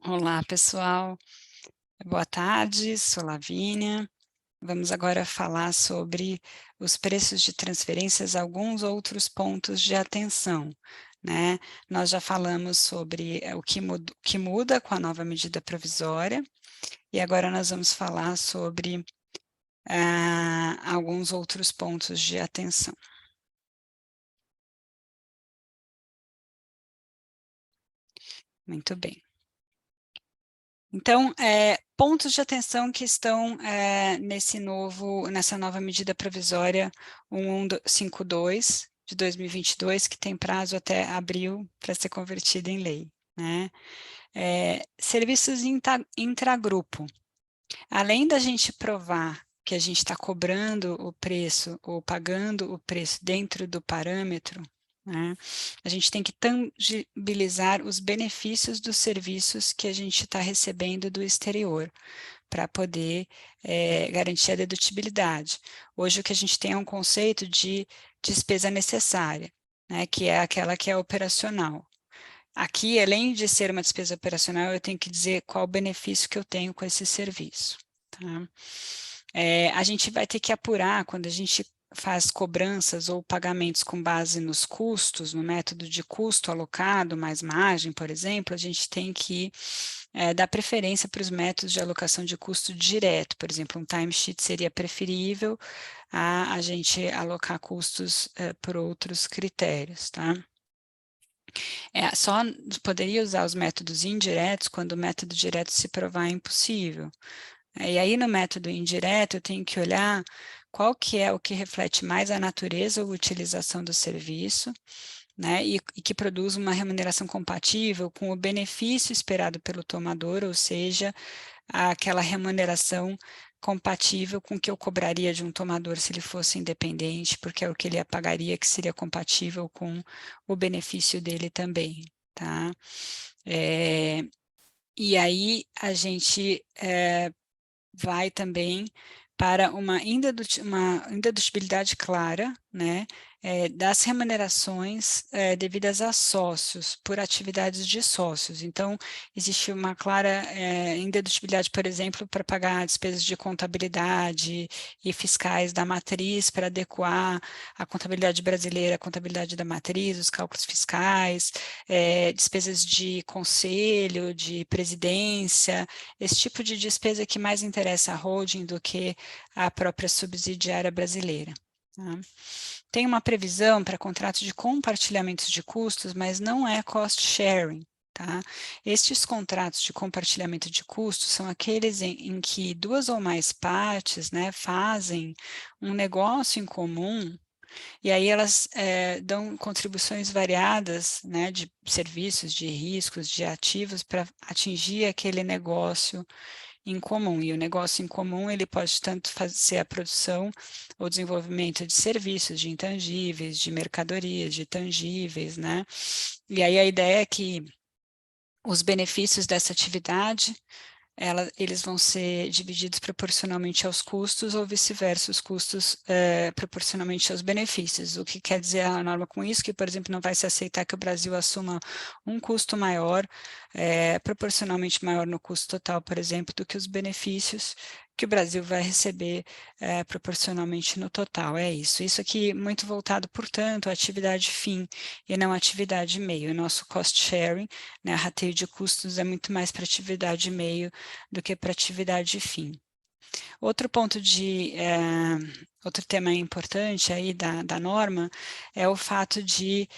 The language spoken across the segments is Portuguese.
Olá, pessoal. Boa tarde, sou Lavínia. Vamos agora falar sobre os preços de transferências, alguns outros pontos de atenção, né? Nós já falamos sobre o que muda com a nova medida provisória, e agora nós vamos falar sobre alguns outros pontos de atenção. Muito bem. Então, pontos de atenção que estão nessa nova medida provisória 1152 de 2022, que tem prazo até abril para ser convertida em lei, né? Serviços intragrupo. Além da gente provar que a gente está cobrando o preço ou pagando o preço dentro do parâmetro, né, a gente tem que tangibilizar os benefícios dos serviços que a gente está recebendo do exterior, para poder garantir a dedutibilidade. Hoje o que a gente tem é um conceito de despesa necessária, né, que é aquela que é operacional. Aqui, além de ser uma despesa operacional, eu tenho que dizer qual o benefício que eu tenho com esse serviço. Tá? A gente vai ter que apurar, quando a gente faz cobranças ou pagamentos com base nos custos, no método de custo alocado mais margem, por exemplo, a gente tem que dar preferência para os métodos de alocação de custo direto. Por exemplo, um timesheet seria preferível a gente alocar custos por outros critérios, tá? Só poderia usar os métodos indiretos quando o método direto se provar impossível. E aí, no método indireto, eu tenho que olhar qual que é o que reflete mais a natureza ou utilização do serviço, né, e que produz uma remuneração compatível com o benefício esperado pelo tomador, ou seja, aquela remuneração compatível com o que eu cobraria de um tomador se ele fosse independente, porque é o que ele pagaria que seria compatível com o benefício dele também, tá? E aí a gente vai também para uma indedutibilidade clara, né, das remunerações devidas a sócios, por atividades de sócios. Então, existe uma clara indedutibilidade, por exemplo, para pagar despesas de contabilidade e fiscais da matriz, para adequar a contabilidade brasileira à contabilidade da matriz, os cálculos fiscais, despesas de conselho, de presidência, esse tipo de despesa que mais interessa a holding do que a própria subsidiária brasileira. Tá? Tem uma previsão para contratos de compartilhamentos de custos, mas não é cost sharing. Tá? Estes contratos de compartilhamento de custos são aqueles em que duas ou mais partes, né, fazem um negócio em comum e aí elas dão contribuições variadas, né, de serviços, de riscos, de ativos para atingir aquele negócio em comum. E o negócio em comum, ele pode tanto ser a produção ou desenvolvimento de serviços, de intangíveis, de mercadorias, de tangíveis, né? E aí a ideia é que os benefícios dessa atividade eles vão ser divididos proporcionalmente aos custos ou vice-versa, os custos proporcionalmente aos benefícios. O que quer dizer a norma com isso? Que, por exemplo, não vai se aceitar que o Brasil assuma um custo maior, proporcionalmente maior no custo total, por exemplo, do que os benefícios que o Brasil vai receber proporcionalmente no total. É isso. Isso aqui muito voltado, portanto, à atividade fim e não à atividade meio. O nosso cost sharing, né, rateio de custos, é muito mais para atividade meio do que para atividade fim. Outro tema importante aí da norma é o fato de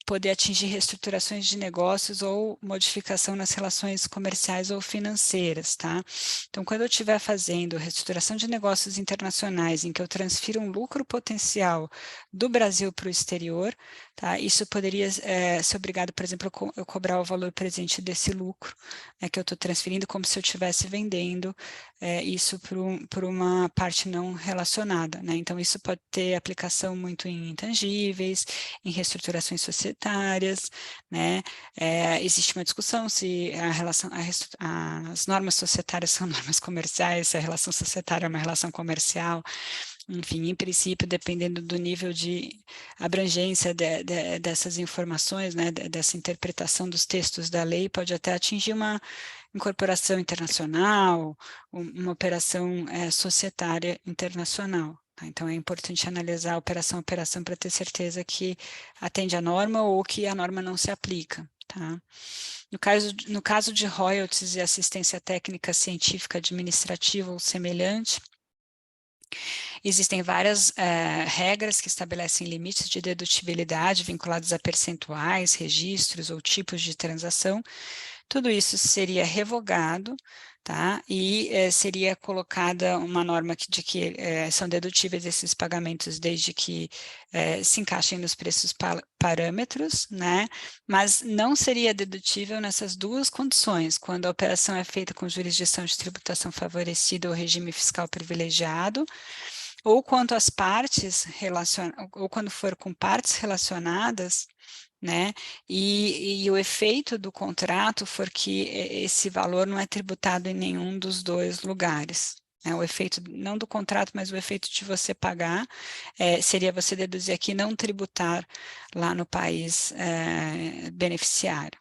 poder atingir reestruturações de negócios ou modificação nas relações comerciais ou financeiras, tá? Então, quando eu estiver fazendo reestruturação de negócios internacionais em que eu transfiro um lucro potencial do Brasil para o exterior, tá? Isso poderia ser obrigado, por exemplo, eu cobrar o valor presente desse lucro, né, que eu estou transferindo como se eu estivesse vendendo isso por uma parte não relacionada, né? Então, isso pode ter aplicação muito em intangíveis, em reestruturações societárias, né? Existe uma discussão se as normas societárias são normas comerciais, se a relação societária é uma relação comercial. Enfim, em princípio, dependendo do nível de abrangência dessas informações, né, dessa interpretação dos textos da lei, pode até atingir uma incorporação internacional, uma operação societária internacional. Tá? Então, é importante analisar operação a operação para ter certeza que atende à norma ou que a norma não se aplica. Tá? No caso de royalties e assistência técnica, científica, administrativa ou semelhante, existem várias regras que estabelecem limites de dedutibilidade vinculados a percentuais, registros ou tipos de transação. Tudo isso seria revogado, tá? E seria colocada uma norma de que são dedutíveis esses pagamentos desde que se encaixem nos preços parâmetros, né? Mas não seria dedutível nessas duas condições, quando a operação é feita com jurisdição de tributação favorecida ou regime fiscal privilegiado, ou quanto às partes ou quando for com partes relacionadas, né? E o efeito do contrato for que esse valor não é tributado em nenhum dos dois lugares. Né? O efeito, não do contrato, mas o efeito de você pagar, seria você deduzir aqui e não tributar lá no país beneficiário.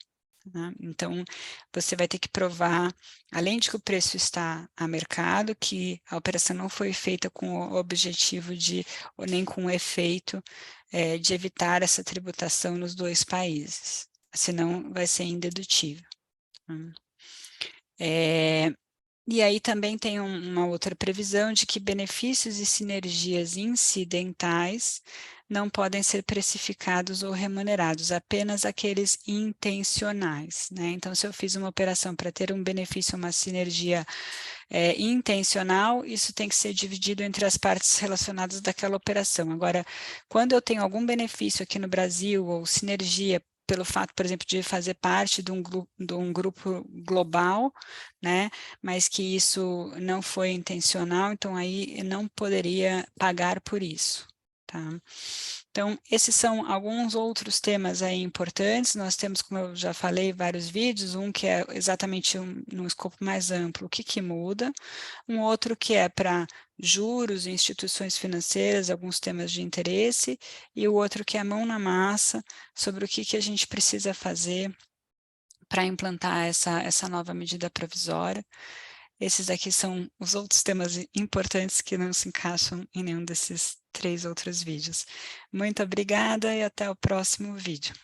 Né? Então, você vai ter que provar, além de que o preço está a mercado, que a operação não foi feita com o objetivo de, ou nem com o efeito de evitar essa tributação nos dois países, senão vai ser indedutível. Né? E aí também tem uma outra previsão de que benefícios e sinergias incidentais não podem ser precificados ou remunerados, apenas aqueles intencionais, né? Então, se eu fiz uma operação para ter um benefício, uma sinergia intencional, isso tem que ser dividido entre as partes relacionadas daquela operação. Agora, quando eu tenho algum benefício aqui no Brasil, ou sinergia, pelo fato, por exemplo, de fazer parte de um grupo global, né, mas que isso não foi intencional, então aí eu não poderia pagar por isso. Tá? Então, esses são alguns outros temas aí importantes. Nós temos, como eu já falei, vários vídeos, um que é exatamente num escopo mais amplo, o que que muda, um outro que é para juros e instituições financeiras, alguns temas de interesse, e o outro que é a mão na massa, sobre o que que a gente precisa fazer para implantar essa nova medida provisória. Esses aqui são os outros temas importantes que não se encaixam em nenhum desses 3 outros vídeos. Muito obrigada e até o próximo vídeo.